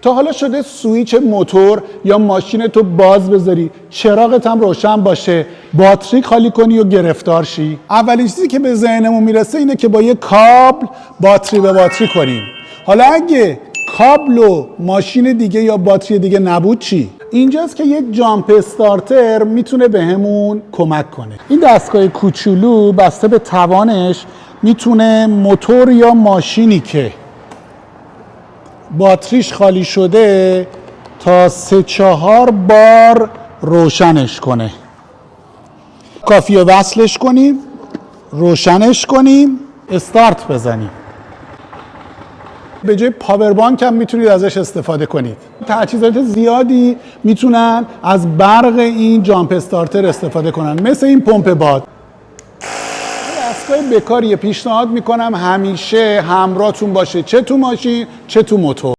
تا حالا شده سویچ موتور یا ماشین تو باز بذاری، چراغت هم روشن باشه، باتری خالی کنی و گرفتار شی؟ اولین چیزی که به ذهنمون میرسه اینه که با یه کابل باتری به باتری کنیم. حالا اگه کابل و ماشین دیگه یا باتری دیگه نبود چی؟ اینجاست که یک جامپ استارتر میتونه بهمون کمک کنه. این دستگاه کوچولو بسته به توانش میتونه موتور یا ماشینی که باتریش خالی شده تا 3-4 بار روشنش کنه. کافیه وصلش کنیم، روشنش کنیم، استارت بزنیم. به جای پاور بانک هم میتونید ازش استفاده کنید. تجهیزات زیادی میتونن از برق این جامپ استارتر استفاده کنن، مثل این پمپ باد. دستگاه بکاریه، پیشنهاد میکنم همیشه همراهتون باشه، چه تو ماشین چه تو موتور.